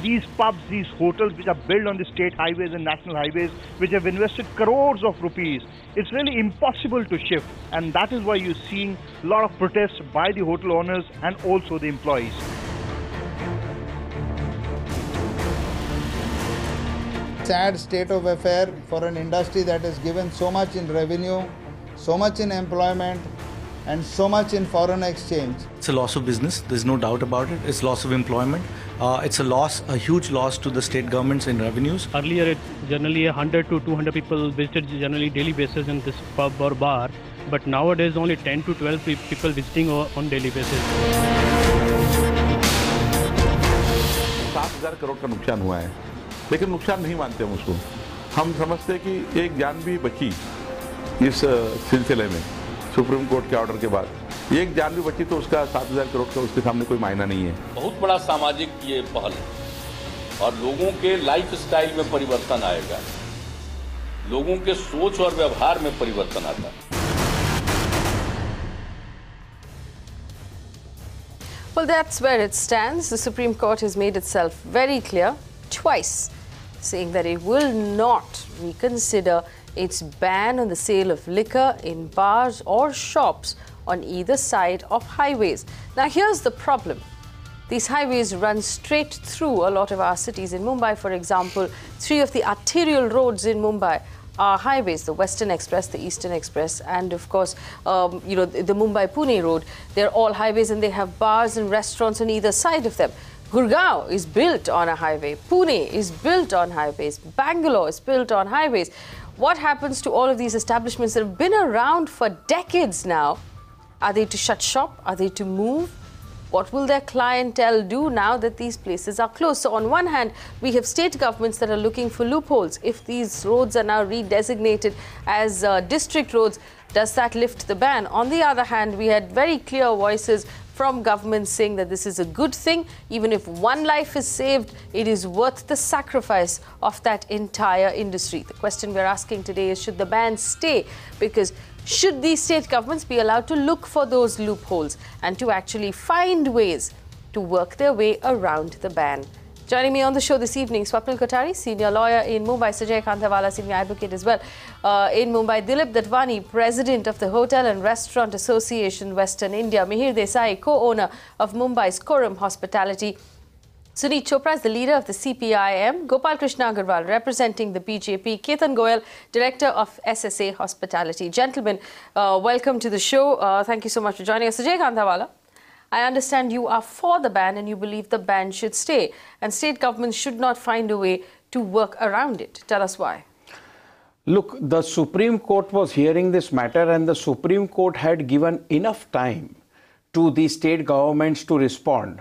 these pubs, these hotels which are built on the state highways and national highways, which have invested crores of rupees, it's really impossible to shift. And that is why you're seeing a lot of protests by the hotel owners and also the employees. Sad state of affair for an industry that has given so much in revenue, so much in employment, and so much in foreign exchange. It's a loss of business, there's no doubt about it. It's loss of employment. It's a loss, a huge loss to the state governments in revenues. Earlier, generally 100 to 200 people visited generally daily basis in this pub or bar. But nowadays, only 10 to 12 people visiting on daily basis. 7,000 crore का नुकसान हुआ है, लेकिन नुकसान नहीं मानते हम उसको। हम समझते हैं कि एक जान भी बची इस सिलसिले में सुप्रीम कोर्ट के ऑर्डर के बाद। एक जान भी बची तो उसका 7,000 करोड़ का उसके सामने कोई मायना नहीं है। बहुत बड़ा सामाजिक ये पहल है और लोगों के लाइफ स्टाइल में परिवर्तन आएगा, लोगों के सोच और व्यवहार में परिवर्तन आता है। Well, that's where it stands. The Supreme Court has made itself very clear twice, saying that it will not reconsider its ban on the sale of liquor in bars or shops on either side of highways. Now, here's the problem. These highways run straight through a lot of our cities. In Mumbai, for example, 3 of the arterial roads in Mumbai are highways, the Western Express, the Eastern Express, and of course, the Mumbai-Pune road. They're all highways and they have bars and restaurants on either side of them. Gurgaon is built on a highway. Pune is built on highways. Bangalore is built on highways. What happens to all of these establishments that have been around for decades now? Are they to shut shop? Are they to move? What will their clientele do now that these places are closed? So on one hand, we have state governments that are looking for loopholes. If these roads are now redesignated as district roads, does that lift the ban? On the other hand, we had very clear voices from governments saying that this is a good thing. Even if one life is saved, it is worth the sacrifice of that entire industry. The question we're asking today is, should the ban stay? Because should these state governments be allowed to look for those loopholes and to actually find ways to work their way around the ban? Joining me on the show this evening, Swapnil Kothari, senior lawyer in Mumbai, Sujay Kantawala, senior advocate as well in Mumbai, Dilip Datwani, president of the Hotel and Restaurant Association Western India, Mihir Desai, co-owner of Mumbai's Corum Hospitality, Suneet Chopra is the leader of the CPIM, Gopal Krishna Agarwal representing the BJP, Ketan Gohel, director of SSA Hospitality. Gentlemen, welcome to the show. Thank you so much for joining us. Sujay Kantawala, I understand you are for the ban and you believe the ban should stay and state governments should not find a way to work around it. Tell us why. Look, the Supreme Court was hearing this matter and the Supreme Court had given enough time to the state governments to respond.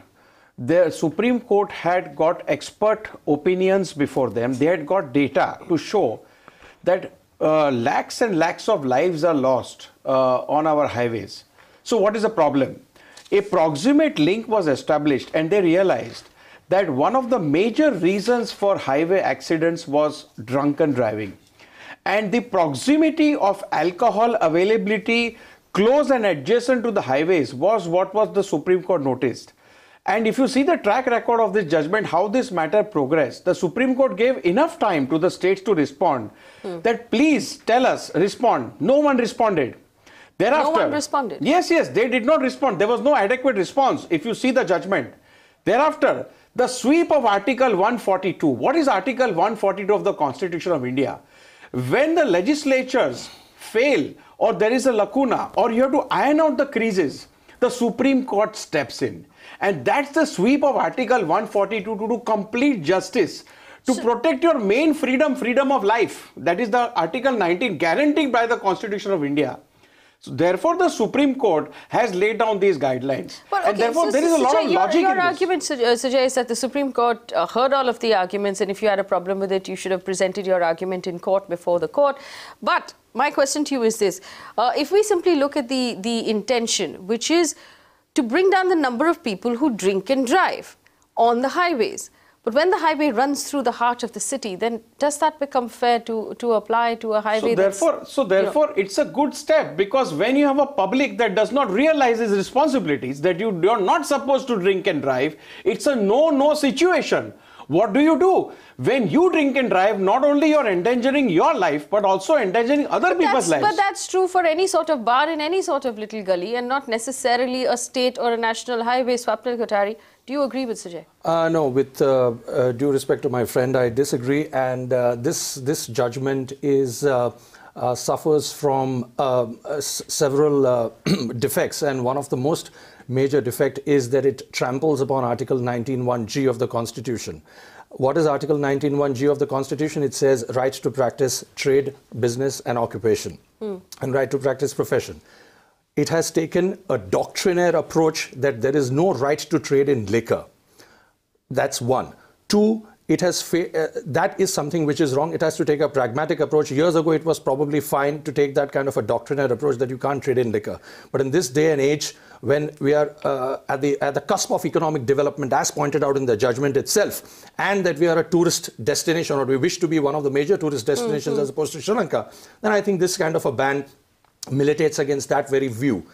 The Supreme Court had got expert opinions before them. They had got data to show that lakhs and lakhs of lives are lost on our highways. So what is the problem? A proximate link was established and they realized that one of the major reasons for highway accidents was drunken driving. And the proximity of alcohol availability close and adjacent to the highways was what was the Supreme Court noticed. And if you see the track record of this judgment, how this matter progressed, the Supreme Court gave enough time to the states to respond that please tell us, respond. No one responded. Thereafter, no one responded? Yes, they did not respond. There was no adequate response if you see the judgment. Thereafter, the sweep of Article 142. What is Article 142 of the Constitution of India? When the legislatures fail or there is a lacuna or you have to iron out the creases, the Supreme Court steps in. And that's the sweep of Article 142 to do complete justice, to protect your main freedom of life. That is the Article 19 guaranteed by the Constitution of India. So therefore, the Supreme Court has laid down these guidelines. But, and therefore, there is a lot of logic in this. Your argument, Sujay, is that the Supreme Court heard all of the arguments, and if you had a problem with it, you should have presented your argument in court before the court. But my question to you is this. If we simply look at the intention, which is to bring down the number of people who drink and drive on the highways. But when the highway runs through the heart of the city, then does that become fair to apply to a highway? So therefore, it's a good step, because when you have a public that does not realize its responsibilities, that you're not supposed to drink and drive, it's a no-no situation. What do you do? When you drink and drive, not only you're endangering your life, but also endangering other people's lives. But that's true for any sort of bar in any sort of little gully and not necessarily a state or a national highway. Swapnil Kothari, do you agree with Sujay? No, with due respect to my friend, I disagree. And this judgment is suffers from several defects. And one of the most major defect is that it tramples upon Article 19(1)(g) of the Constitution. What is Article 19(1)(g) of the Constitution? It says right to practice trade, business and occupation and right to practice profession. It has taken a doctrinaire approach that there is no right to trade in liquor. That's one. Two, it has that is something which is wrong. It has to take a pragmatic approach. Years ago, it was probably fine to take that kind of a doctrinaire approach that you can't trade in liquor. But in this day and age, when we are at the cusp of economic development, as pointed out in the judgment itself, and that we are a tourist destination, or we wish to be one of the major tourist destinations as opposed to Sri Lanka, then I think this kind of a ban militates against that very view.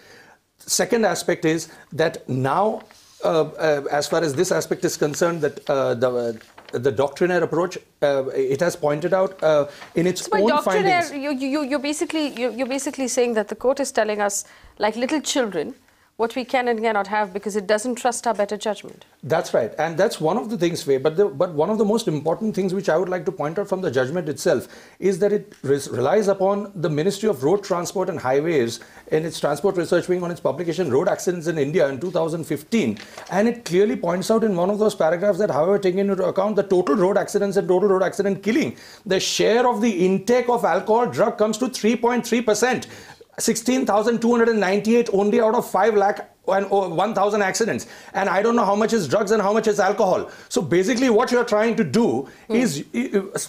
Second aspect is that now, as far as this aspect is concerned, that the doctrinaire approach, it has pointed out in its own findings. You're basically saying that the court is telling us, like little children, what we can and cannot have because it doesn't trust our better judgment. That's right, and that's one of the things, but one of the most important things which I would like to point out from the judgment itself is that it relies upon the Ministry of Road Transport and Highways in its transport research wing on its publication Road Accidents in India in 2015, and it clearly points out in one of those paragraphs that, however, taking into account the total road accidents and total road accident killing, the share of the intake of alcohol drug comes to 3.3%. 16,298 only out of 5 lakh and 1,000 accidents. And I don't know how much is drugs and how much is alcohol. So basically what you're trying to do is,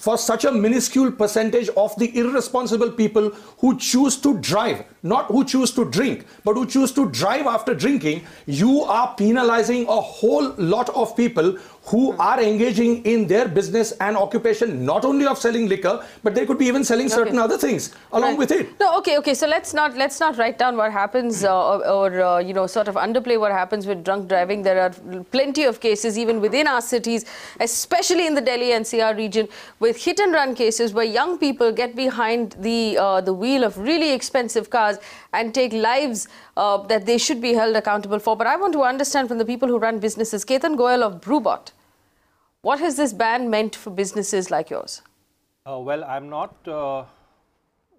for such a minuscule percentage of the irresponsible people who choose to drive, not who choose to drink, but who choose to drive after drinking, you are penalizing a whole lot of people who are engaging in their business and occupation, not only of selling liquor, but they could be even selling certain other things along with it. No, okay. So let's not write down what happens or you know, sort of underplay what happens with drunk driving. There are plenty of cases even within our cities, especially in the Delhi NCR region, with hit and run cases where young people get behind the wheel of really expensive cars and take lives that they should be held accountable for. But I want to understand from the people who run businesses. Ketan Gohel of Brewbot, what has this ban meant for businesses like yours? Well, I'm not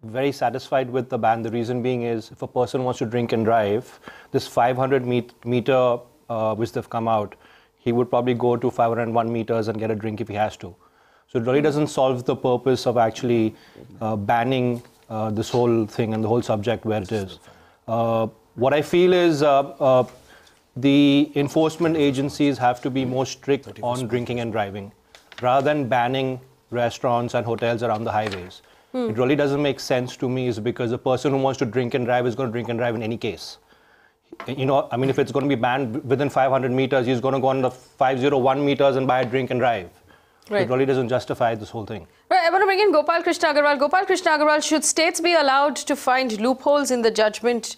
very satisfied with the ban. The reason being is, if a person wants to drink and drive, this 500 meter which they've come out, he would probably go to 501 meters and get a drink if he has to. So it really doesn't solve the purpose of actually banning this whole thing and the whole subject where it is. What I feel is the enforcement agencies have to be more strict on drinking and driving rather than banning restaurants and hotels around the highways. It really doesn't make sense to me, is because the person who wants to drink and drive is going to drink and drive in any case. You know, I mean, if it's going to be banned within 500 meters, he's going to go on the 501 meters and buy a drink and drive. Right. It really doesn't justify this whole thing. Right, I want to bring in Gopal Krishna Agarwal. Gopal Krishna Agarwal, should states be allowed to find loopholes in the judgment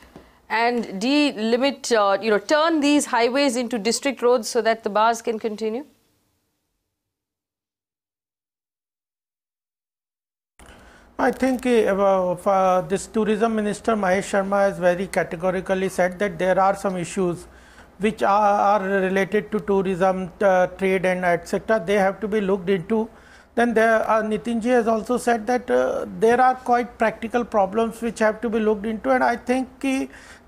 and delimit, turn these highways into district roads so that the bars can continue? I think this Tourism Minister Mihir Sharma has very categorically said that there are some issues which are related to tourism, trade and etc. They have to be looked into. Then Nitinji has also said that there are quite practical problems which have to be looked into, and I think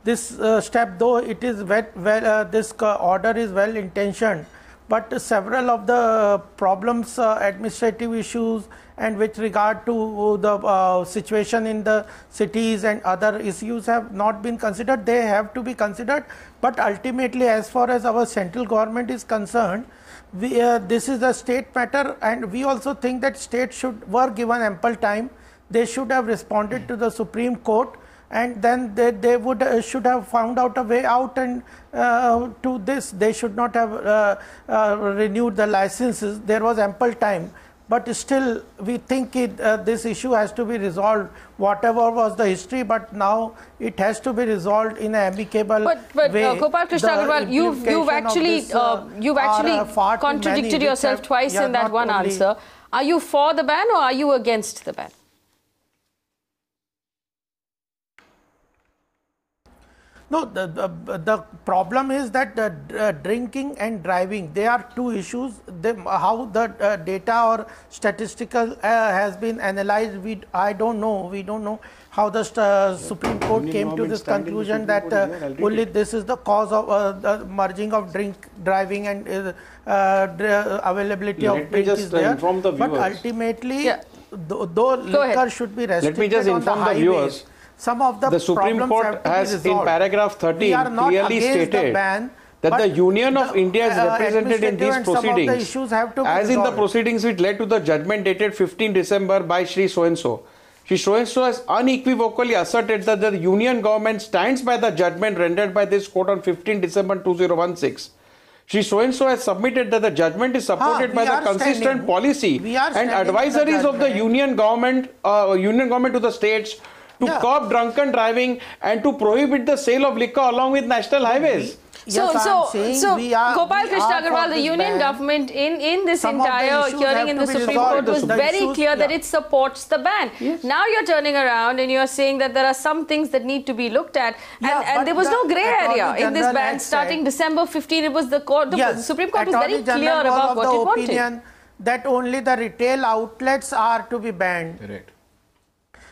this step, though it is this order is well intentioned, but several of the problems, administrative issues and with regard to the situation in the cities and other issues have not been considered. They have to be considered, but ultimately, as far as our central government is concerned, this is a state matter, and we also think that states were given ample time. They should have responded to the Supreme Court, and then they should have found out a way out, and to this they should not have renewed the licenses. There was ample time. but still we think this issue has to be resolved, whatever was the history, but now it has to be resolved in an amicable way. Gopal Krishna Agarwal, you've actually contradicted yourself twice in that one answer. Are you for the ban or are you against the ban? No, the problem is that drinking and driving, they are two issues. How the data or statistical has been analyzed, I don't know. We don't know how the Supreme Court came to this conclusion that only this is the cause of the merging of driving and availability of drink is there. But ultimately, though liquor should be restricted on the highways, some of the Supreme Court has in paragraph 13 clearly stated that the Union of India is represented in these proceedings as in the proceedings which led to the judgment dated 15 December by Shri So-and-so. Shri So-and-so has unequivocally asserted that the Union government stands by the judgment rendered by this court on 15 December 2016. Shri So-and-so has submitted that the judgment is supported by the consistent policy and advisories of the Union government to the states to curb drunken driving and to prohibit the sale of liquor along with national highways. So Gopal Krishna Agarwal, the Union government in this entire hearing in the Supreme Court was very clear that it supports the ban. Yes. Now you're turning around and you're saying that there are some things that need to be looked at, and there was no grey area in this ban starting December 15. It was the court, the Supreme Court was very clear about what it wanted. That only the retail outlets are to be banned. Correct.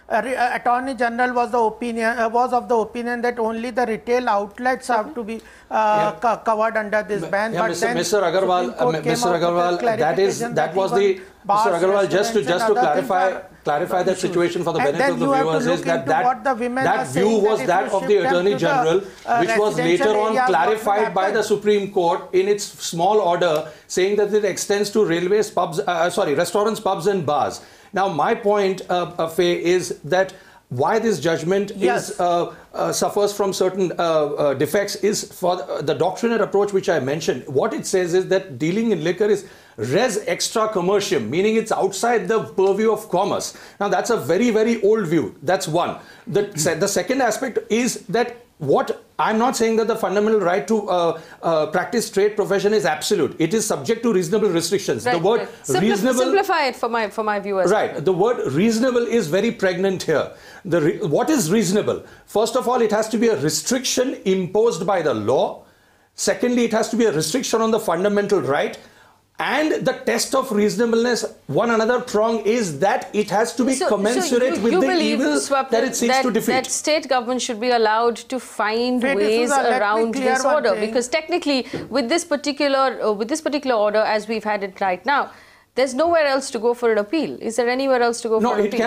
Attorney General was of the opinion that only the retail outlets have to be covered under this ban. But Mr. Agarwal, that was the Mr. Agarwal, just to clarify that situation for the benefit of the viewers, is that view was that of the Attorney General, which was later on clarified by the Supreme Court in its small order, saying that it extends to railways, restaurants, pubs and bars. Now, my point, Faye, is that why this judgment suffers from certain defects is for the doctrinal approach which I mentioned. What it says is that dealing in liquor is res extra commercium, meaning it's outside the purview of commerce. Now, that's a very, very old view. That's one. The second aspect is that I'm not saying that the fundamental right to practice trade profession is absolute. It is subject to reasonable restrictions. Right, the word reasonable. Simplify it for my viewers. Right. The word reasonable is very pregnant here. What is reasonable? First of all, it has to be a restriction imposed by the law. Secondly, it has to be a restriction on the fundamental right. And the test of reasonableness, one another prong, is that it has to be commensurate with the evil that it seeks to defeat. That state government should be allowed to find ways around this order, because technically, with this particular order, as we've had it right now, there's nowhere else to go for an appeal. Is there anywhere else to go for an appeal?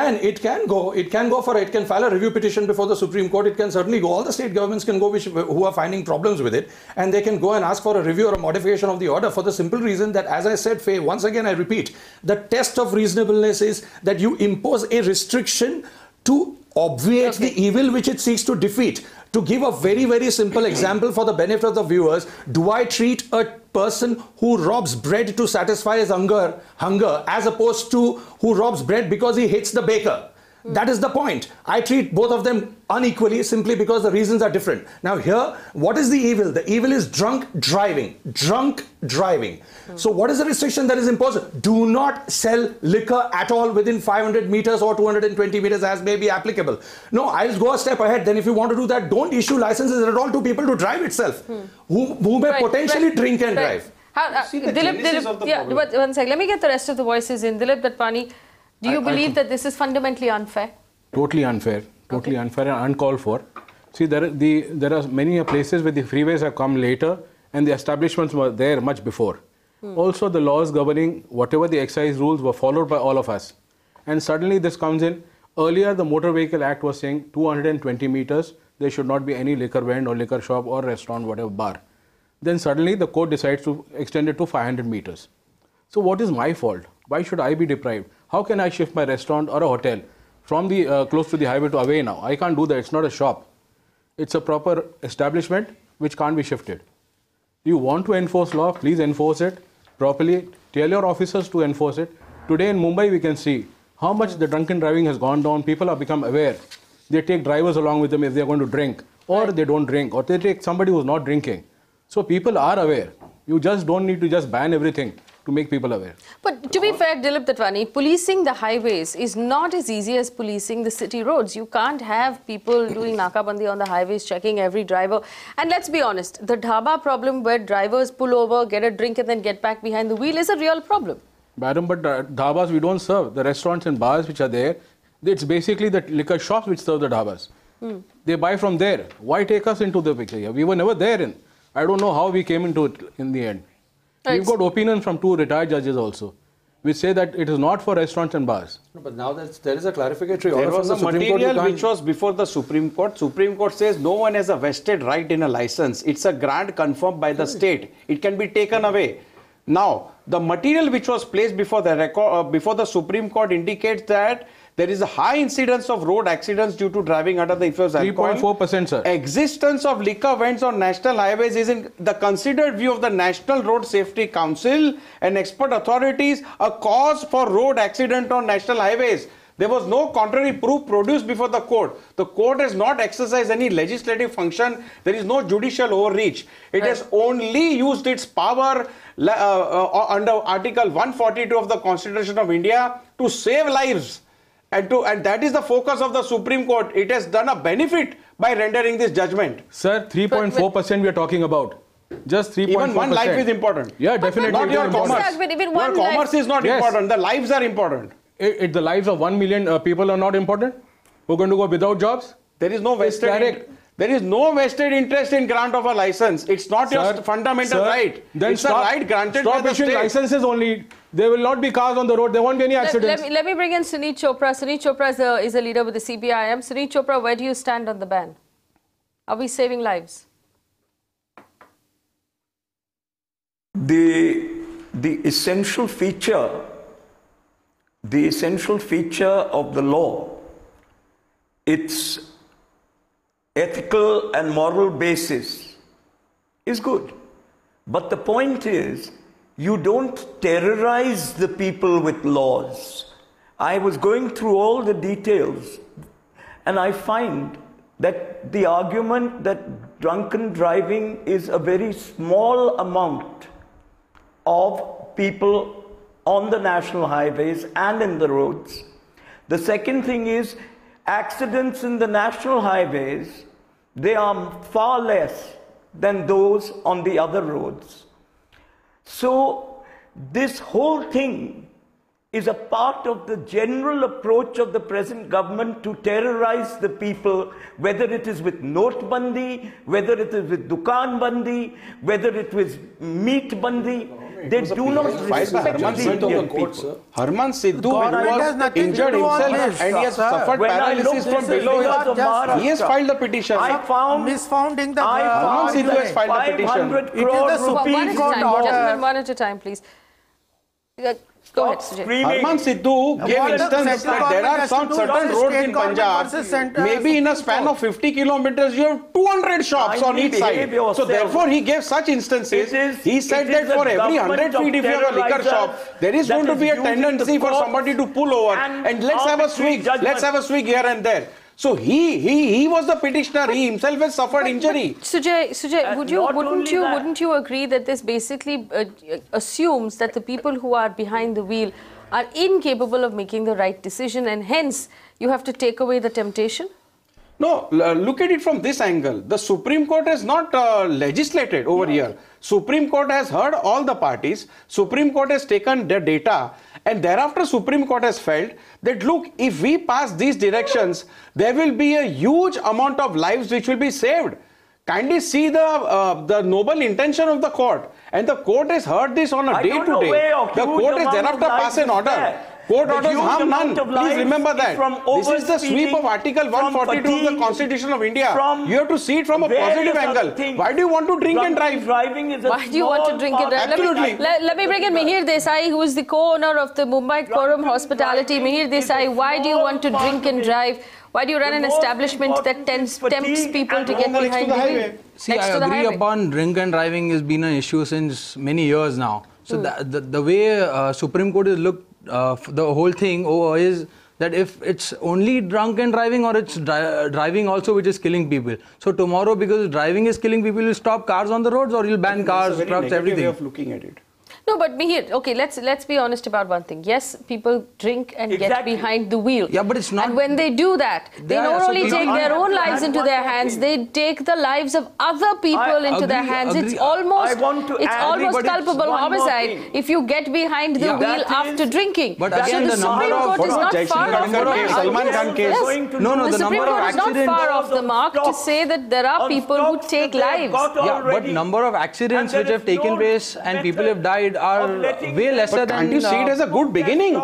No, it can file a review petition before the Supreme Court. It can certainly go. All the state governments can go who are finding problems with it, and they can go and ask for a review or a modification of the order, for the simple reason that, as I said, Faye, once again I repeat, the test of reasonableness is that you impose a restriction to obviate the evil which it seeks to defeat. To give a very, very simple example for the benefit of the viewers, do I treat a person who robs bread to satisfy his hunger as opposed to who robs bread because he hates the baker? That is the point. I treat both of them unequally simply because the reasons are different. Now here, what is the evil? The evil is drunk driving. So what is the restriction that is imposed? Do not sell liquor at all within 500 meters or 220 meters as may be applicable. No, I'll go a step ahead. Then if you want to do that, don't issue licenses at all to people to drive itself, who may potentially drink and drive. Dilip, one sec. Let me get the rest of the voices in. Dilip Datwani, do you believe that this is fundamentally unfair? Totally unfair. Totally unfair and uncalled for. See, there are many places where the freeways have come later and the establishments were there much before. Also, the laws governing whatever the excise rules were followed by all of us. And suddenly this comes in. Earlier, the Motor Vehicle Act was saying 220 meters, there should not be any liquor vend or liquor shop or restaurant, whatever, bar. Then suddenly the court decides to extend it to 500 meters. So what is my fault? Why should I be deprived? How can I shift my restaurant or a hotel from the close to the highway to away now? I can't do that. It's not a shop. It's a proper establishment which can't be shifted. You want to enforce law, please enforce it properly. Tell your officers to enforce it. Today in Mumbai, we can see how much the drunken driving has gone down. People have become aware. They take drivers along with them if they are going to drink, or they don't drink, or they take somebody who's not drinking. So people are aware. You just don't need to just ban everything to make people aware. But to be fair, Dilip Datwani, policing the highways is not as easy as policing the city roads. You can't have people doing nakabandi on the highways, checking every driver. And let's be honest, the dhaba problem where drivers pull over, get a drink and then get back behind the wheel is a real problem. Madam, but dhabas we don't serve. The restaurants and bars which are there, it's basically the liquor shops which serve the dhabas. They buy from there. Why take us into the picture here? We were never there. I don't know how we came into it in the end. We've got opinions from 2 retired judges also, which say that it is not for restaurants and bars. No, but now there is a clarificatory There order was from a the Supreme Court. material which was before the Supreme Court. Supreme Court says no one has a vested right in a license. It's a grant confirmed by the state. It can be taken away. Now, the material which was placed before the Supreme Court indicates that there is a high incidence of road accidents due to driving under the influence of alcohol. 3.4%, sir. Existence of liquor vents on national highways is in the considered view of the National Road Safety Council and expert authorities a cause for road accident on national highways. There was no contrary proof produced before the court. The court has not exercised any legislative function. There is no judicial overreach. It has only used its power under Article 142 of the Constitution of India to save lives. And that is the focus of the Supreme Court. It has done a benefit by rendering this judgment. Sir, 3.4% we are talking about. Just 3.4%. Even one life is important. Yeah, definitely. Not your commerce. Even Your commerce is not important. The lives are important. The lives of 1 million people are not important? Who are going to go without jobs? There is no vested interest in grant of a license. It's not your fundamental right. Then it's a right granted by the state. Stop issuing licenses only. There will not be cars on the road. There won't be any accidents. Let me bring in Suneet Chopra. Suneet Chopra is a leader with the CPIM. Suneet Chopra, where do you stand on the ban? Are we saving lives? The essential feature of the law, its ethical and moral basis is good. But the point is, you don't terrorize the people with laws. I was going through all the details and I find that the argument that drunken driving is a very small amount of people on the national highways and in the roads. The second thing is, accidents in the national highways, they are far less than those on the other roads. So this whole thing is a part of the general approach of the present government to terrorize the people, whether it is with Notbandi, whether it is with Dukan Bandi, whether it was Meat Bandi. They do not respect the Indian people. Harman Sidhu was injured himself and he has suffered paralysis from below. He has filed a petition. I found misfounding the Harman Sidhu has filed a petition. It is the Supreme Court order. One at a time, please. Go ahead, Sujay. Harman Sidhu gave instance that there are some certain roads in Punjab, maybe in a span of 50 kilometers, you have 200 shops on each side. So therefore, he gave such instances. He said that for every 100 feet, if you have a liquor shop, there is going to be a tendency for somebody to pull over and let's have a swig here and there. So he was the petitioner. He himself has suffered injury. Sujay, wouldn't you agree that this basically assumes that the people who are behind the wheel are incapable of making the right decision, and hence you have to take away the temptation? No, look at it from this angle. The Supreme Court has not legislated over here. Supreme Court has heard all the parties. Supreme Court has taken the data. And thereafter, Supreme Court has felt that, look, if we pass these directions, there will be a huge amount of lives which will be saved. Kindly see the noble intention of the court. And the court has heard this on a day-to-day. The court has thereafter passed an order. Court orders harm none. Please remember that. This is the sweep of Article 142 of the Constitution of India. You have to see it from a positive angle. Why do you want to drink and drive? Why do you want to drink and drive? Absolutely. Let me bring in Mihir Desai, who is the co-owner of the Mumbai Corum Hospitality. Mihir Desai, why do you want to drink and drive? Why do you run an establishment that tempts people to get behind the wheel? See, I agree upon drink and driving has been an issue since many years now. So the way Supreme Court is looked, the whole thing over is that if it's only drunken driving or it's driving also which is killing people. So tomorrow, because driving is killing people, you'll stop cars on the roads or you'll ban cars, trucks, everything. Way of looking at it. No, but Mihir, okay, let's be honest about one thing. Yes, people drink and get behind the wheel. Yeah, but it's not. And when they do that, they not only take their own lives into their hands, they take the lives of other people into their hands. It's almost culpable homicide if you get behind the wheel after drinking. But again, the Supreme Court is not far off the mark. Salman Khan case. The Supreme Court is not far off the mark to say that there are people who take lives. Yeah, but number of accidents which have taken place and people have died are way lesser than. Can't you see it as a good beginning?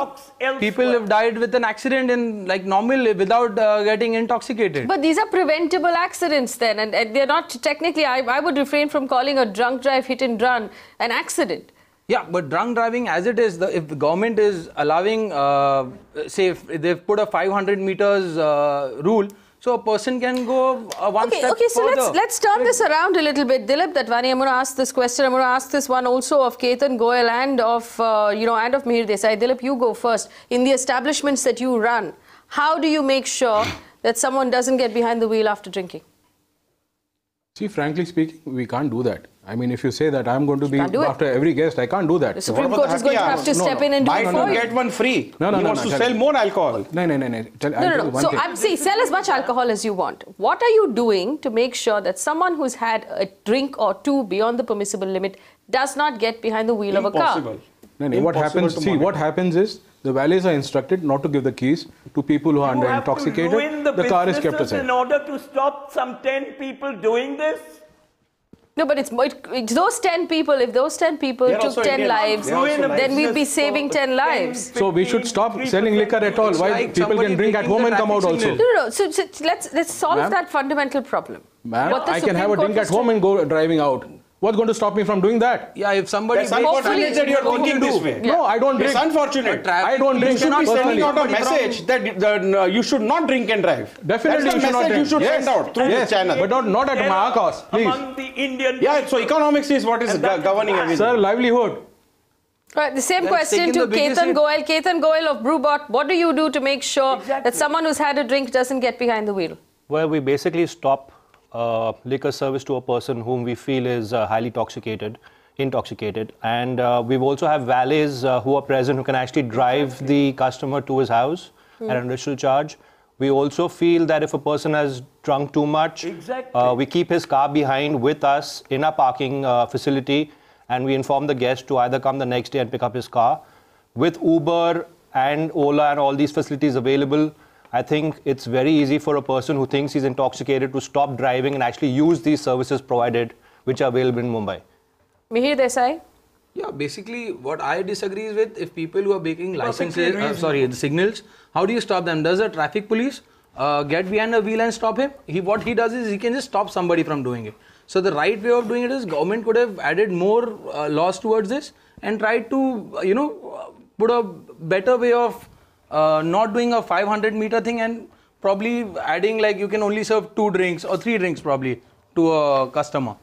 People have died with an accident in like normal without getting intoxicated. But these are preventable accidents then, and they're not technically. I would refrain from calling a drunk drive, hit and run an accident. Yeah, but drunk driving as it is, if the government is allowing, say if they've put a 500 meters rule, so a person can go one step further. So let's turn this around a little bit. Dilip Datwani, I'm going to ask this question. I'm going to ask this one also of Ketan Gohel and of and of Mihir Desai. Dilip, you go first. In the establishments that you run, how do you make sure that someone doesn't get behind the wheel after drinking? See, frankly speaking, we can't do that. I mean, if you say that I'm going to be after every guest, I can't do that. The Supreme Court is going to have to step in and do it for you. Get one free. No. He wants to sell more alcohol. No. So, sell as much alcohol as you want. What are you doing to make sure that someone who's had a drink or two beyond the permissible limit does not get behind the wheel of a car? No. What happens? See, what happens is the valets are instructed not to give the keys to people who are under intoxicated. The car is kept aside. In order to stop some 10 people doing this. No, but it's those 10 people. If those 10 people took 10 lives, then we'd be saving 10 lives. So we should stop selling liquor at all. Why people can drink at home and come out also? No. So let's solve that fundamental problem. Ma'am, I can have a drink at home and go driving out. What's going to stop me from doing that? Yeah, if somebody... That's unfortunate that you're thinking this way. No, I don't drink. It's unfortunate. I don't drink. You should be sending out a message that you should not drink and drive. Definitely you should not drink. You should send out through the channel. But not at my cost, please. Among the Indian... Yeah, so economics is what is governing everything. Sir, livelihood. Right, the same question to Ketan Gohel. Ketan Gohel of Brewbot, what do you do to make sure that someone who's had a drink doesn't get behind the wheel? Well, we basically stop liquor service to a person whom we feel is highly intoxicated, and we also have valets who are present who can actually drive the customer to his house at an additional charge. We also feel that if a person has drunk too much, we keep his car behind with us in our parking facility, and we inform the guest to either come the next day and pick up his car. With Uber and Ola and all these facilities available, I think it's very easy for a person who thinks he's intoxicated to stop driving and actually use these services provided, which are available in Mumbai. Mihir Desai? Yeah, basically what I disagree with, if people who are making licenses, the signals, how do you stop them? Does a traffic police get behind a wheel and stop him? What he does is he can just stop somebody from doing it. So the right way of doing it is government could have added more laws towards this and tried to, put a better way of not doing a 500 meter thing and probably adding like you can only serve 2 drinks or 3 drinks probably to a customer.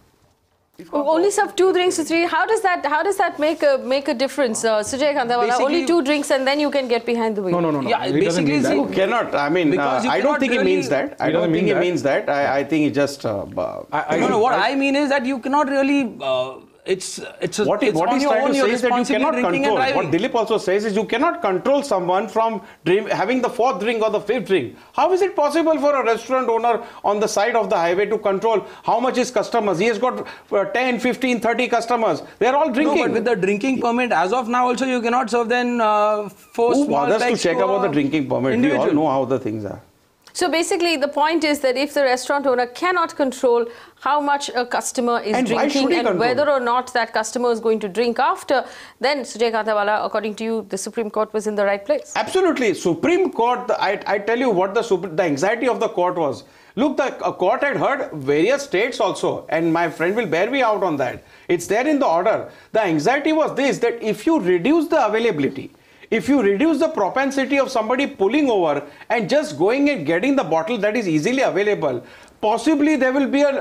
Only serve 2 drinks to 3. How does that make a difference, Sujay Kantawala? Only 2 drinks and then you can get behind the wheel. No. Yeah, basically you cannot. I mean, I don't think he means that. I don't think he means that. I think he just. No. What I mean is that you cannot really. What he's trying to say is that you cannot control. What Dilip also says is you cannot control someone from having the 4th drink or the 5th drink. How is it possible for a restaurant owner on the side of the highway to control how much his customers? He has got 10, 15, 30 customers. They are all drinking. No, but with the drinking permit, as of now also you cannot serve then 4 small bothers to check about the drinking permit? We all know how the things are. So basically the point is that if the restaurant owner cannot control how much a customer is drinking and whether or not that customer is going to drink after, then Sujay Kantawala, according to you, the Supreme Court was in the right place. Absolutely. Supreme Court, I tell you what the anxiety of the court was. Look, the court had heard various states also, and my friend will bear me out on that. It's there in the order. The anxiety was this, that if you reduce the availability, if you reduce the propensity of somebody pulling over and just going and getting the bottle that is easily available, possibly there will be an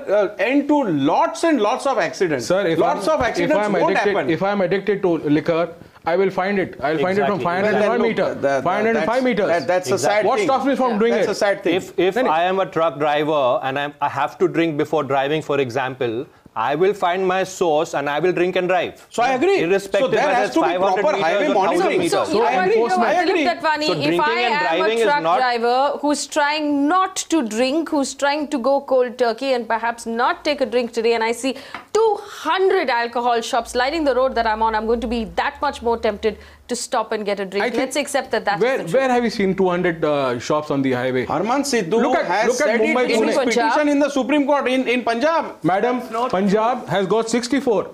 end to lots and lots of accidents. Sir, if I'm addicted to liquor, I will find it. I'll find it from 505 meters. 505 meters. That's a sad thing. What stops me from doing it? That's a sad thing. If I am a truck driver and I have to drink before driving, for example, I will find my source and I will drink and drive. So I agree. Irrespective so there has to be proper highway monitoring. So I agree. Dilip Datwani, So if I am a truck driver who's trying not to drink, who's trying to go cold turkey and perhaps not take a drink today, and I see 200 alcohol shops lining the road that I'm on, I'm going to be that much more tempted to stop and get a drink. Let's accept that Where have you seen 200 shops on the highway? Harman Sidhu has said Mumbai it in his petition in the Supreme Court in Punjab. Madam, Punjab has got 64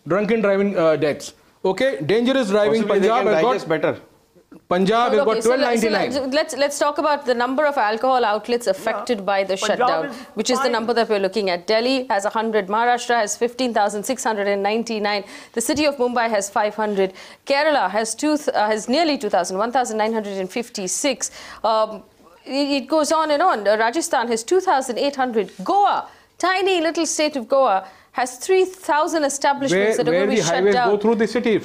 drunken driving deaths. Okay, dangerous driving. Possibly Punjab has got better. Punjab has got 1299. Let's talk about the number of alcohol outlets affected by the shutdown, which is the number that we're looking at. Delhi has 100, Maharashtra has 15,699, the city of Mumbai has 500, Kerala has nearly 2,000, 1,956. It goes on and on. Rajasthan has 2,800. Goa, tiny little state of Goa, has 3,000 establishments that are going to be shut down. Where the highways go through the city.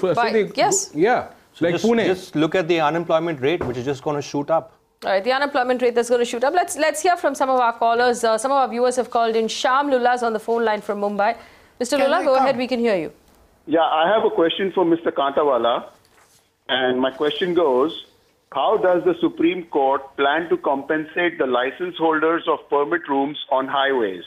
Yes. Yeah. So like Pune. Just look at the unemployment rate, which is just going to shoot up. All right, the unemployment rate that's going to shoot up. Let's hear from some of our callers. Some of our viewers have called in. Sham Lulla's on the phone line from Mumbai. Mr. Lulla, go ahead. We can hear you. Yeah, I have a question for Mr. Kantawala. And my question goes, how does the Supreme Court plan to compensate the license holders of permit rooms on highways?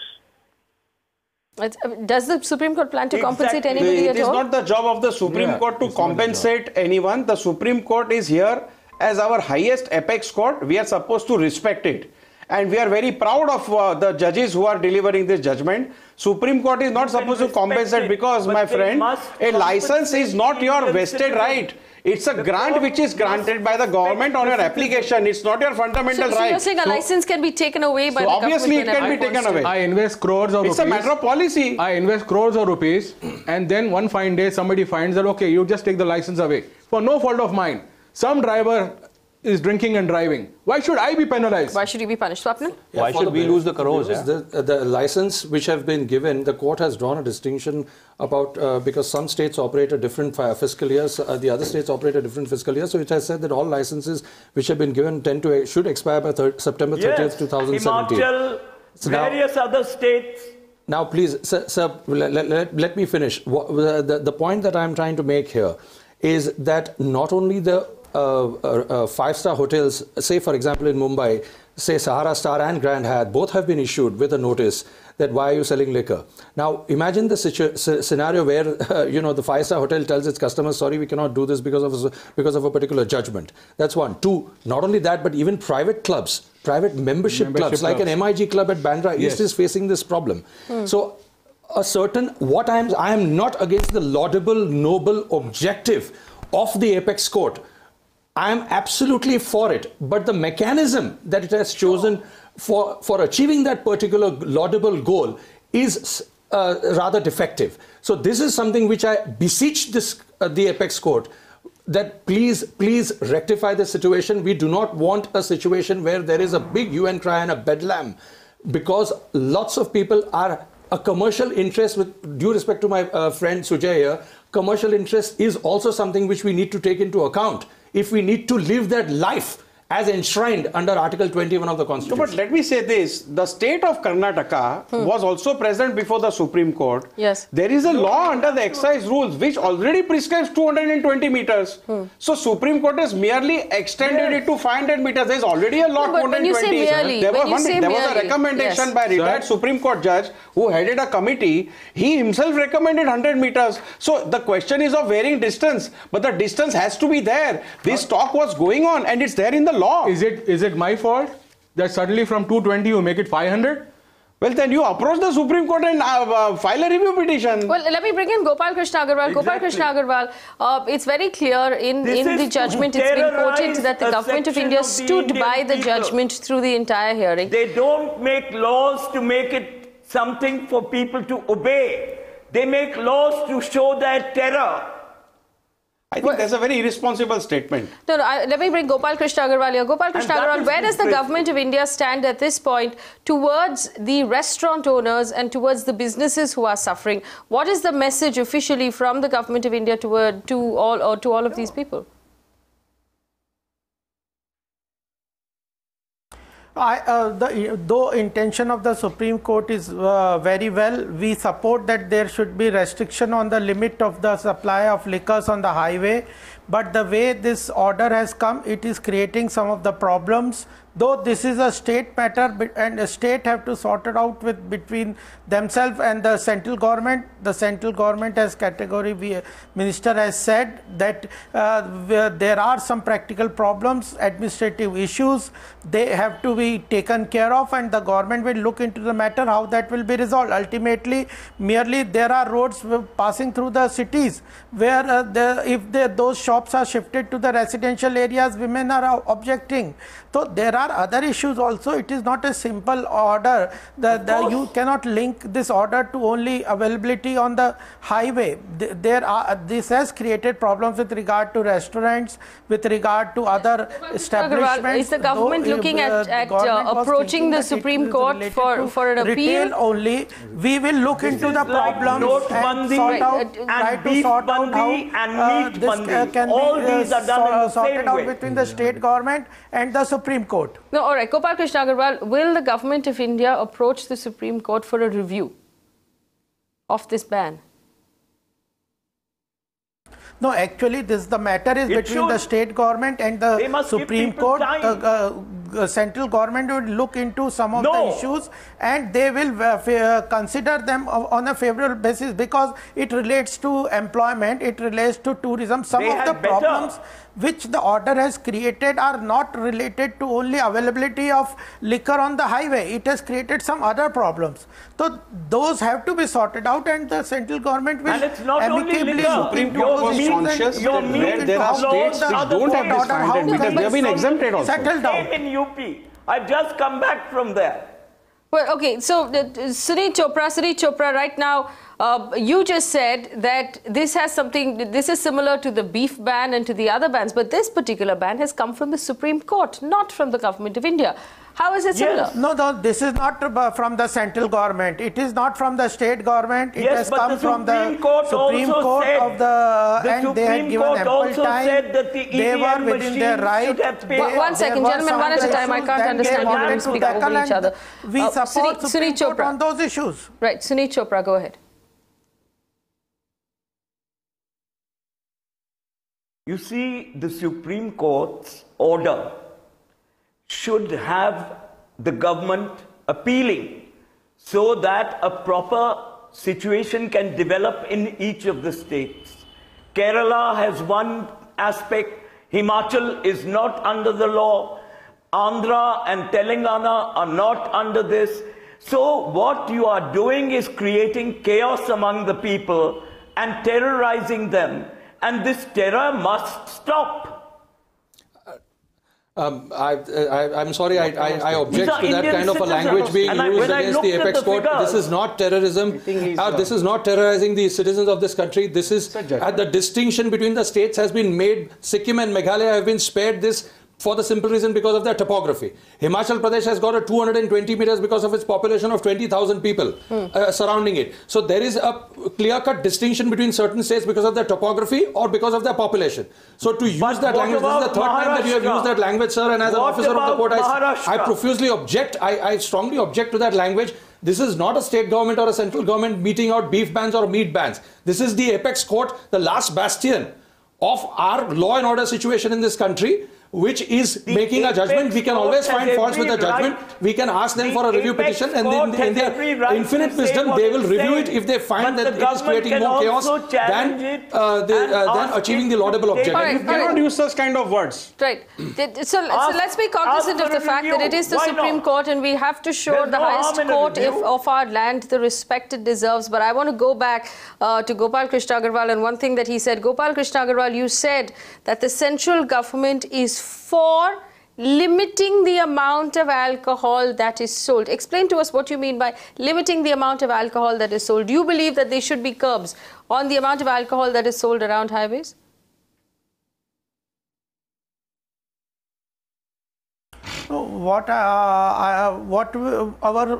Does the Supreme Court plan to compensate anybody at all? It is not the job of the Supreme Court to compensate anyone. The Supreme Court is here as our highest apex court. We are supposed to respect it. And we are very proud of the judges who are delivering this judgment. Supreme Court is not supposed to compensate because, my friend, a license is not your vested right. It's a grant which is granted by the government on your application. It's not your fundamental right. So you're saying a license can be taken away by the government? Obviously it can be taken away. I invest crores of rupees. It's a matter of policy. I invest crores of rupees and then one fine day somebody finds that, okay, you just take the license away. For no fault of mine. Some driver is drinking and driving. Why should I be penalized? Why should he be punished? Swapnil? Yeah, why should we lose the crores? The license which have been given, the court has drawn a distinction about because some states operate at different fiscal years, the other states operate at different fiscal years. So it has said that all licenses which have been given should expire by September 30th, 2017. Himachal, various other states. Now, please, sir, let me finish. The point that I'm trying to make here is that not only the five-star hotels, say for example in Mumbai, say Sahara Star and Grand Hyatt, both have been issued with a notice that why are you selling liquor. Now imagine the scenario where the five-star hotel tells its customers, sorry, we cannot do this because of a particular judgment. That's one. Two, not only that, but even private clubs, private membership clubs like an MIG club at Bandra East is facing this problem. So I am not against the laudable, noble objective of the apex court. I am absolutely for it, but the mechanism that it has chosen for achieving that particular laudable goal is rather defective. So this is something which I beseech the apex court that please rectify the situation. We do not want a situation where there is a big hue and cry and a bedlam, because lots of people are a commercial interest. With due respect to my friend Sujay here, commercial interest is also something which we need to take into account if we need to live that life as enshrined under Article 21 of the Constitution. No, but let me say this. The state of Karnataka was also present before the Supreme Court. Yes. There is a law under the excise rules which already prescribes 220 meters. So Supreme Court has merely extended it to 500 meters. There is already a law 220. There was a recommendation by retired Supreme Court judge who headed a committee. He himself recommended 100 meters. So the question is of varying distance, but the distance has to be there. This talk was going on and it's there in the law. Is it my fault that suddenly from 220 you make it 500? Well, then you approach the Supreme Court and file a review petition. Well, let me bring in Gopal Krishna Agarwal. Exactly. Gopal Krishna Agarwal, it's very clear in the judgment, it's been quoted that the government of India stood by the judgment through the entire hearing. They don't make laws to make it something for people to obey. They make laws to show their terror. I think that's a very irresponsible statement. No, let me bring Gopal Krishna Agarwal here. Gopal Krishna Agarwal, where does the government of India stand at this point towards the restaurant owners and towards the businesses who are suffering? What is the message officially from the government of India to all of these people? Though intention of the Supreme Court is very well, we support that there should be restriction on the limit of the supply of liquors on the highway. But the way this order has come, it is creating some of the problems. Though this is a state matter and the state have to sort it out between themselves and the central government. The central government as category minister has said that there are some practical problems, administrative issues. They have to be taken care of, and the government will look into the matter how that will be resolved. Ultimately, merely there are roads passing through the cities where those shops are shifted to the residential areas, women are objecting. So there are other issues also. It is not a simple order. You cannot link this order to only availability on the highway. This has created problems with regard to restaurants, with regard to other establishments. Is the government looking at approaching the Supreme Court for an appeal? Retail only. We will look into the problems and sort out, try to sort out how this can be sorted out between the state government and the Supreme Court. No, all right. Gopal Krishna Agarwal, will the government of India approach the Supreme Court for a review of this ban? No, actually, the matter is between the state government and the Supreme Court. The central government would look into some of the issues, and they will consider them on a favorable basis, because it relates to employment, it relates to tourism. Some of the problems which the order has created are not related to only availability of liquor on the highway. It has created some other problems. So those have to be sorted out, and the central government will amicably look into those issues. There are states which don't have this 500 meters. They have been exempted also. Settled down. In UP. I've just come back from there. Well, okay, so Suneet Chopra, right now, you just said that this is similar to the beef ban and to the other bans, but this particular ban has come from the Supreme Court, not from the government of India. How is it similar? Yes. No, this is not from the central government. It is not from the state government. It has come from the Supreme Court and they had given ample time. They were within their right. One second, gentlemen, one at a time. I can't understand. You don't speak over each other. We support Supreme Court on those issues. Right, Suneet Chopra, go ahead. You see, the Supreme Court's order should have the government appealing so that a proper situation can develop in each of the states. Kerala has one aspect, Himachal is not under the law, Andhra and Telangana are not under this. So what you are doing is creating chaos among the people and terrorizing them, and this terror must stop. I'm sorry, I object to that kind of a language being used against the apex court. This is not terrorism. This is not terrorizing the citizens of this country. This is the distinction between the states has been made. Sikkim and Meghalaya have been spared this for the simple reason because of their topography. Himachal Pradesh has got a 220 meters because of its population of 20,000 people surrounding it. So there is a clear-cut distinction between certain states because of their topography or because of their population. So to use that language, this is the third time that you have used that language, sir, and as an officer of the court, I profusely object. I strongly object to that language. This is not a state government or a central government meting out beef bans or meat bans. This is the apex court, the last bastion of our law and order situation in this country, which is making a judgment. We can always find faults with the judgment. We can ask them for a review petition, and in their infinite wisdom, they will review it if they find that it is creating more chaos than achieving the laudable objective. You cannot use such kind of words. Right. So let's be cognizant of the fact that it is the Supreme Court, and we have to show the highest court of our land the respect it deserves. But I want to go back to Gopal Krishna Agarwal, and one thing that he said. Gopal Krishna Agarwal, you said that the central government is for limiting the amount of alcohol that is sold. Explain to us what you mean by limiting the amount of alcohol that is sold. Do you believe that there should be curbs on the amount of alcohol that is sold around highways? What our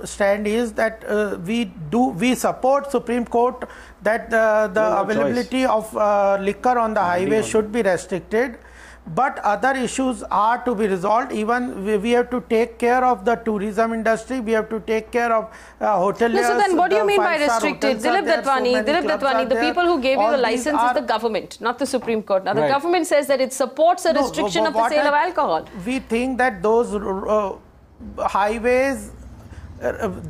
stand is that we support Supreme Court that the availability of liquor on the highway should be restricted, but other issues are to be resolved. Even we have to take care of the tourism industry, we have to take care of hoteliers. So then what do you mean by restricted? Dilip Datwani, the people who gave you the license is the government, not the Supreme Court. Now the government says that it supports a restriction of the sale of alcohol. We think that those highways,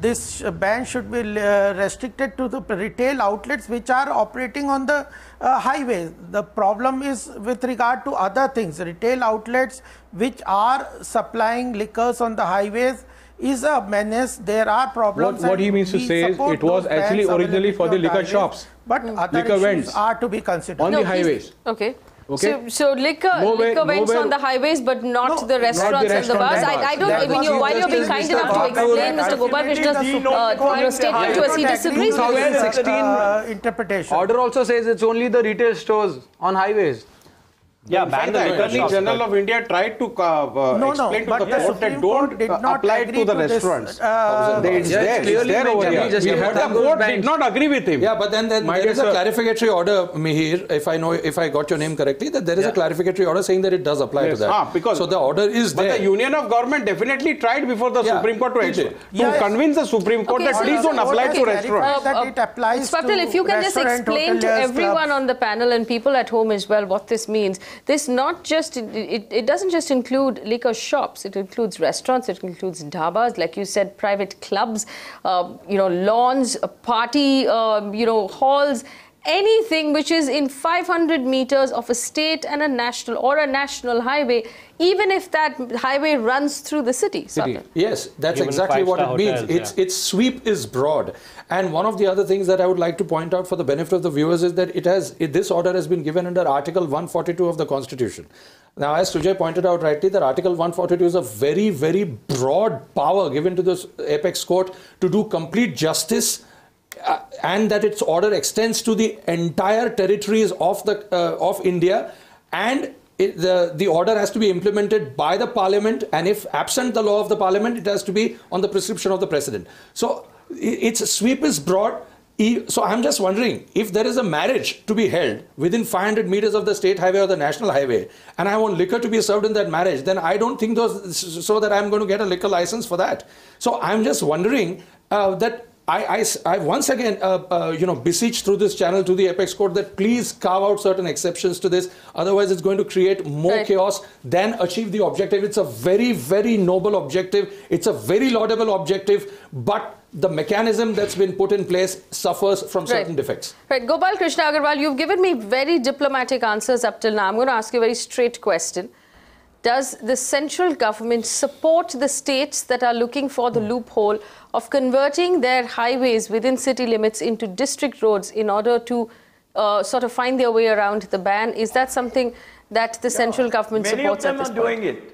this ban should be restricted to the retail outlets which are operating on the highways. The problem is with regard to other things. Retail outlets which are supplying liquors on the highways is a menace. There are problems. What he means to say is it was actually originally for the liquor shops. But other issues are to be considered. On the highways. Okay. So liquor vents on the highways, but not the restaurants and the bars. I don't. I mean, while you're being kind enough to explain Mr. Gopal Krishna's statement to us, he disagrees. 2016 interpretation. Order also says it's only the retail stores on highways. Yeah, the Attorney General of India tried to explain to the court that don't apply it to the restaurants. It's there over here. The court did not agree with him. Yeah, but then there is a clarificatory order, Mihir, if I got your name correctly, that there is a clarificatory order saying that it does apply to that. So the order is there. But the Union of Government definitely tried before the Supreme Court to convince the Supreme Court that please don't apply to restaurants. Swapnil, if you can just explain to everyone on the panel and people at home as well what this means. This not just, it doesn't just include liquor shops, it includes restaurants, it includes dhabas, like you said, private clubs, lawns, party, halls, anything which is in 500 meters of a state and a national highway, even if that highway runs through the city. Yes, that's exactly what it means. Its sweep is broad. And one of the other things that I would like to point out for the benefit of the viewers is that this order has been given under Article 142 of the Constitution. Now, as Sujay pointed out rightly, that Article 142 is a very, very broad power given to this apex court to do complete justice, and that its order extends to the entire territories of India, and the order has to be implemented by the Parliament, and if absent the law of the Parliament, it has to be on the prescription of the President. So its sweep is broad. So I'm just wondering, if there is a marriage to be held within 500 meters of the state highway or the national highway, and I want liquor to be served in that marriage, then I don't think so that I'm going to get a liquor license for that. So I'm just wondering that I once again beseech through this channel to the apex court that please carve out certain exceptions to this. Otherwise, it's going to create more chaos than achieve the objective. It's a very, very noble objective. It's a very laudable objective, but the mechanism that's been put in place suffers from certain defects. Right, Gopal Krishna Agarwal, you've given me very diplomatic answers up till now. I'm going to ask you a very straight question. Does the central government support the states that are looking for the loophole of converting their highways within city limits into district roads in order to sort of find their way around the ban? Is that something that the central government supports at this point? Many of them are doing it.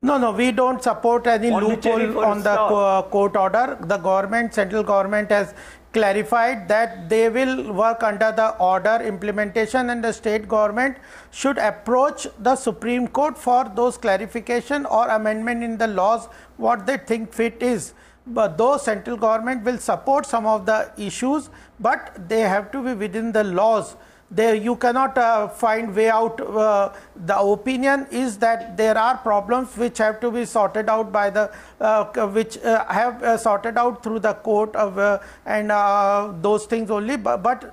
No, we don't support any loophole on the court order. The central government has clarified that they will work under the order implementation, and the state government should approach the Supreme Court for those clarification or amendment in the laws what they think fit is. But though central government will support some of the issues, but they have to be within the laws. You cannot find way out. The opinion is that there are problems which have to be sorted out by the sorted out through the court and those things only. But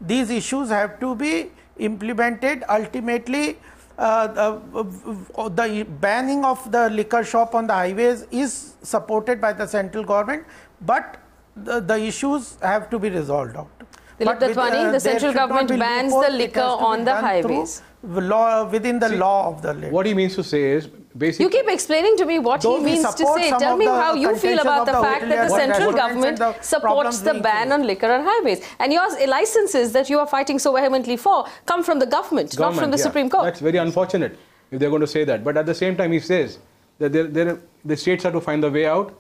these issues have to be implemented. Ultimately, the banning of the liquor shop on the highways is supported by the central government, but the issues have to be resolved out. Dilip Datwani, the central government bans the liquor on the highways. Within the law of the land. What he means to say is basically... You keep explaining to me what he means to say. Tell me how you feel about the fact that the central government supports the ban on liquor on highways. And your licenses that you are fighting so vehemently for come from the government, not from the Supreme Court. That's very unfortunate if they're going to say that. But at the same time, he says that the states have to find the way out.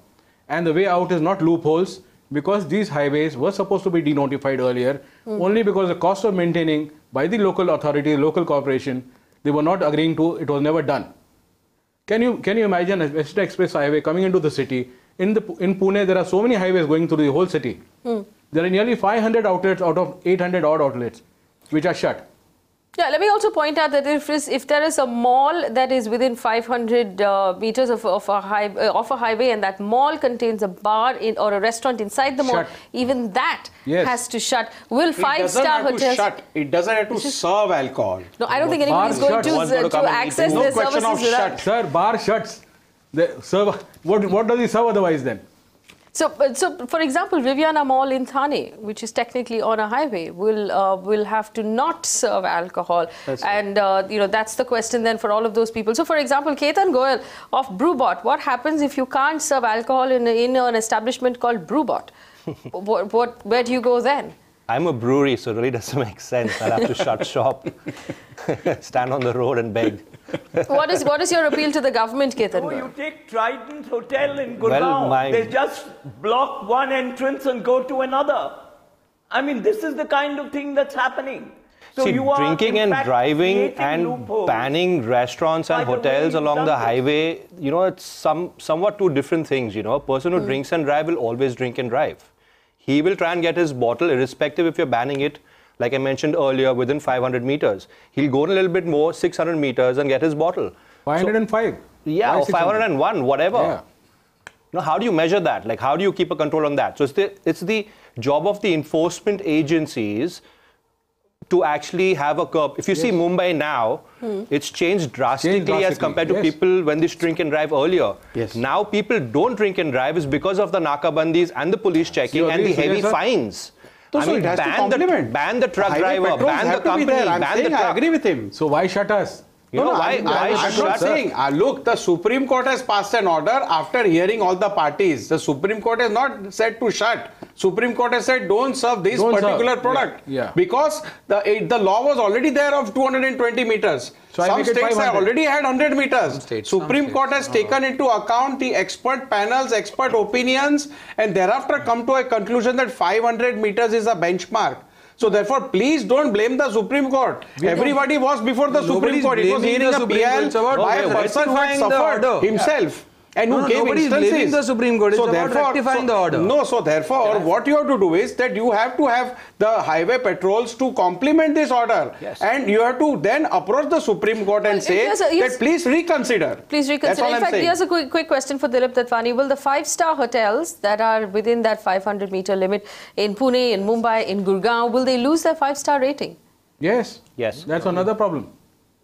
And the way out is not loopholes, because these highways were supposed to be denotified earlier, only because the cost of maintaining by the local authority, local corporation, they were not agreeing to, it was never done. Can you imagine a Western Express highway coming into the city? In Pune, there are so many highways going through the whole city. There are nearly 500 outlets out of 800 odd outlets which are shut. Yeah, let me also point out that if there is a mall that is within 500 meters of a highway, and that mall contains a bar or a restaurant inside the mall, even that has to shut. Will five-star hotels... It doesn't have to serve alcohol. No, I don't think anybody is going to access their services without... Sir, bar shuts. What does he serve otherwise then? So, for example, Viviana Mall in Thane, which is technically on a highway, will have to not serve alcohol. And that's the question then for all of those people. So, for example, Ketan Gohel of Brewbot, what happens if you can't serve alcohol in an establishment called Brewbot? Where do you go then? I'm a brewery, so it really doesn't make sense. I'll have to shut shop, stand on the road and beg. What is your appeal to the government, Ketan? Oh, you take Trident Hotel in Gurgaon. They just block one entrance and go to another. I mean, this is the kind of thing that's happening. So see, drinking and driving and banning restaurants and hotels along the highway, it's somewhat two different things. A person who drinks and drives will always drink and drive. He will try and get his bottle, irrespective if you're banning it, like I mentioned earlier, within 500 meters. He'll go a little bit more, 600 meters, and get his bottle. 505? Yeah, or 501, whatever. Yeah. How do you measure that? Like, how do you keep a control on that? So it's the job of the enforcement agencies to actually have a curb. If you see Mumbai now, it's changed drastically as compared to people when they drink and drive earlier. Now people don't drink and drive is because of the nakabandis and the police checking and the heavy fines. I mean, ban the truck driver, ban the company, ban the truck. I agree with him. So why shut us? Why I'm not saying. Look, the Supreme Court has passed an order after hearing all the parties. The Supreme Court has not said to shut. Supreme Court has said don't serve this particular product. Because the law was already there of 220 meters. So some states have already had 100 meters. Supreme Court has taken into account the expert panels, expert opinions, and thereafter come to a conclusion that 500 meters is a benchmark. So therefore, please don't blame the Supreme Court. Everybody was before the Supreme Court. It was hearing a PL by a person who had suffered himself. And who gave instances. Nobody's blaming the Supreme Court. It's about rectifying the order. No, so therefore, what you have to do is that you have to have the highway patrols to complement this order. And you have to then approach the Supreme Court and say that please reconsider. Please reconsider. In fact, here's a quick question for Dilip Datwani. Will the five-star hotels that are within that 500-meter limit in Pune, in Mumbai, in Gurgaon, will they lose their five-star rating? Yes. That's another problem.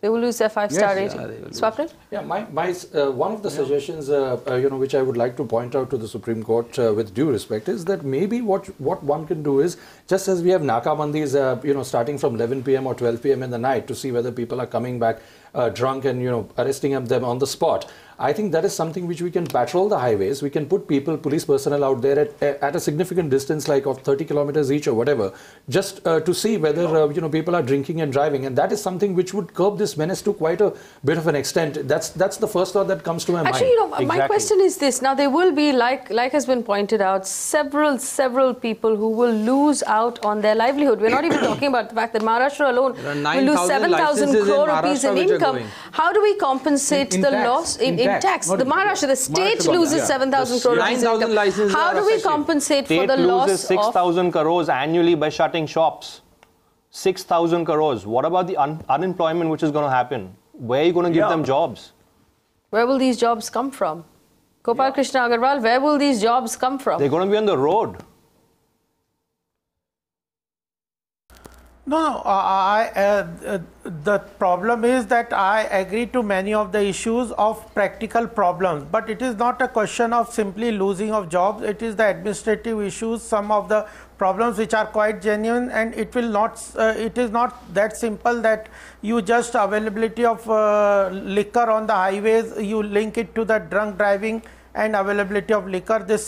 They will lose their five-star rating. Swapnil? Yeah, one of the suggestions, which I would like to point out to the Supreme Court with due respect is that maybe what one can do is, just as we have nakabandis, starting from 11 p.m. or 12 p.m. in the night to see whether people are coming back drunk and, arresting them on the spot. I think that is something which we can patrol the highways. We can put police personnel out there at a significant distance, like of 30 kilometers each or whatever, just to see whether, people are drinking and driving. And that is something which would curb this menace to quite a bit of an extent. That's the first thought that comes to my mind. Actually, my question is this. Now, there will be, like has been pointed out, several people who will lose out on their livelihood. We're not even talking about the fact that Maharashtra alone will lose 7,000 crore rupees in income. How do we compensate the loss in tax? The Maharashtra, the state loses 7,000 crore rupees in income. How do we compensate for the loss of... State loses 6,000 crores annually by shutting shops. 6,000 crores. What about the unemployment which is going to happen? Where are you going to give them jobs? Where will these jobs come from? Gopal Krishna Agarwal, where will these jobs come from? They're going to be on the road. No, the problem is that I agree to many of the issues of practical problems, but it is not a question of simply losing of jobs. It is the administrative issues, some of the problems which are quite genuine, and it will not. It is not that simple that you just availability of liquor on the highways, you link it to the drunk driving and availability of liquor. This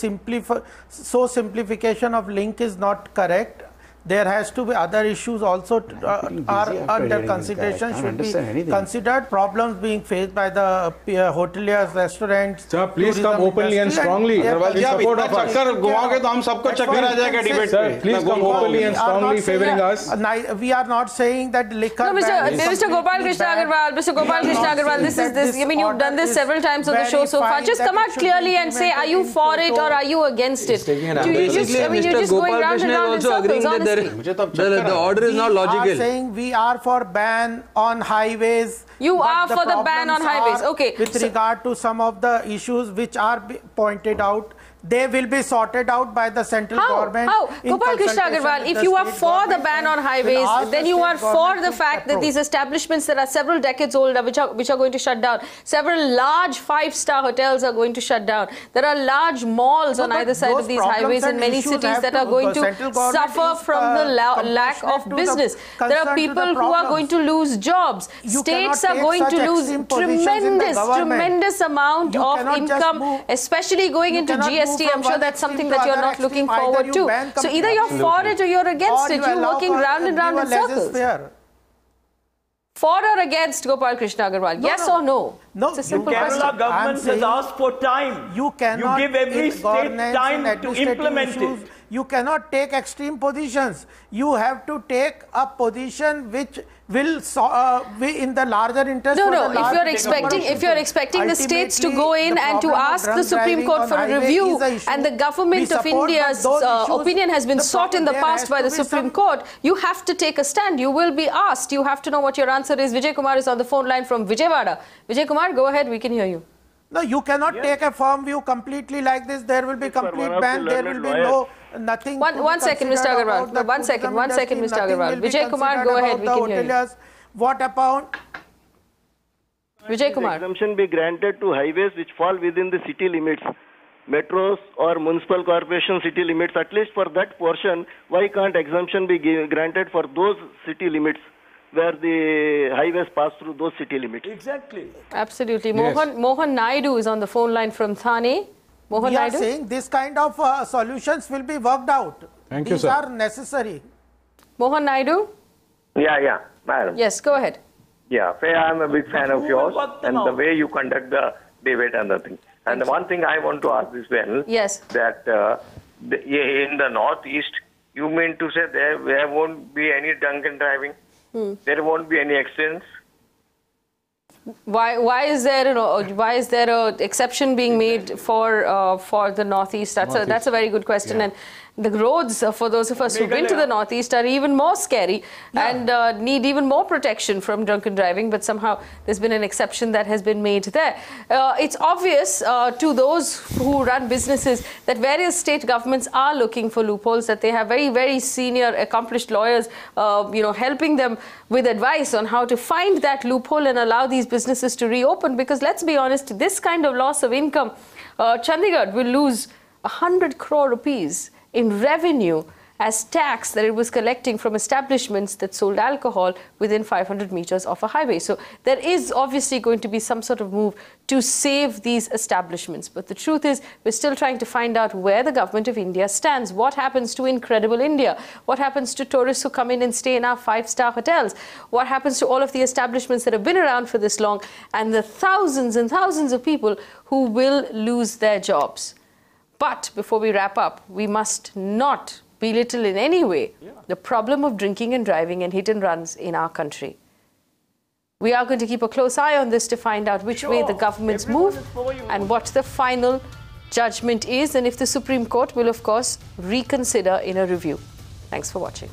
simplification of link is not correct. there has to be other issues also are under consideration, should be considered. Problems being faced by the hoteliers, restaurants. Sir, please come openly and strongly in support of us. Sir, please come openly and strongly favoring us. We are not saying that liquor. No, Mr. Gopal Krishna Agarwal, Mr. Gopal Krishna Agarwal, this. I mean, you've done this several times on the show so far. Just come out clearly and say, are you for it or are you against it? You're just going round and round in circles, honestly. The order is not logical. We are saying we are for ban on highways. You are for the ban on highways. Okay. With regard to some of the issues which are pointed out, they will be sorted out by the central government. How? Gopal Krishna Agarwal, if you are for the ban on highways, then you are for the fact that these establishments that are several decades old, which are going to shut down, several large 5-star hotels are going to shut down. There are large malls on either side of these highways in many cities that are going to suffer from the lack of business. There are people who are going to lose jobs. States are going to lose tremendous amount of income, especially going into GST. I'm sure that's something that you're not looking forward to. So either you're for it or you're against it. You're walking round and round in circles. For or against, Gopal Krishna Agarwal? Yes or no? No, it's a simple question. Kerala government has asked for time. You cannot give every state time to implement it. You cannot take extreme positions. You have to take a position which will be in the larger interest. No. If you're expecting the states to go in and to ask the Supreme Court for a review, and the government of India's opinion has been sought in the past by the Supreme Court, you have to take a stand. You will be asked. You have to know what your answer is. Vijay Kumar is on the phone line from Vijayawada. Vijay Kumar, go ahead. We can hear you. No, you cannot take a firm view completely like this. There will be complete ban. There will be nothing. One second, Mr. Agarwal. No, one second, Mr. Agarwal. Vijay Kumar, go ahead. We can hear you. What about Vijay Kumar? Exemption be granted to highways which fall within the city limits, metros or municipal corporation city limits. At least for that portion, why can't exemption be granted for those city limits where the highways pass through those city limits? Exactly. Absolutely. Yes. Mohan Naidu is on the phone line from Thane. Mohan we Naidu? are saying this kind of solutions will be worked out. Thank you, sir. These are necessary. Mohan Naidu? Yeah, madam. Yes, go ahead. Yeah, I'm a big fan of yours and the way you conduct the debate and the thing. And the one thing I want to ask is, yes, that in the Northeast, you mean to say there won't be any drunken driving? There won't be any accidents? Why is there a exception being made for the Northeast? That's a very good question. And the roads for those of us who've been to the Northeast are even more scary and need even more protection from drunken driving. But somehow there's been an exception that has been made there. It's obvious to those who run businesses that various state governments are looking for loopholes, that they have very, very senior accomplished lawyers helping them with advice on how to find that loophole and allow these businesses to reopen. Because let's be honest, this kind of loss of income, Chandigarh will lose 100 crore rupees in revenue as tax that it was collecting from establishments that sold alcohol within 500 meters of a highway. So there is obviously going to be some sort of move to save these establishments. But the truth is, we're still trying to find out where the government of India stands. What happens to Incredible India? What happens to tourists who come in and stay in our 5-star hotels? What happens to all of the establishments that have been around for this long and the thousands and thousands of people who will lose their jobs? But before we wrap up, we must not belittle in any way the problem of drinking and driving and hit and runs in our country. We are going to keep a close eye on this to find out which way the governments move and what the final judgment is, and if the Supreme Court will, of course, reconsider in a review. Thanks for watching.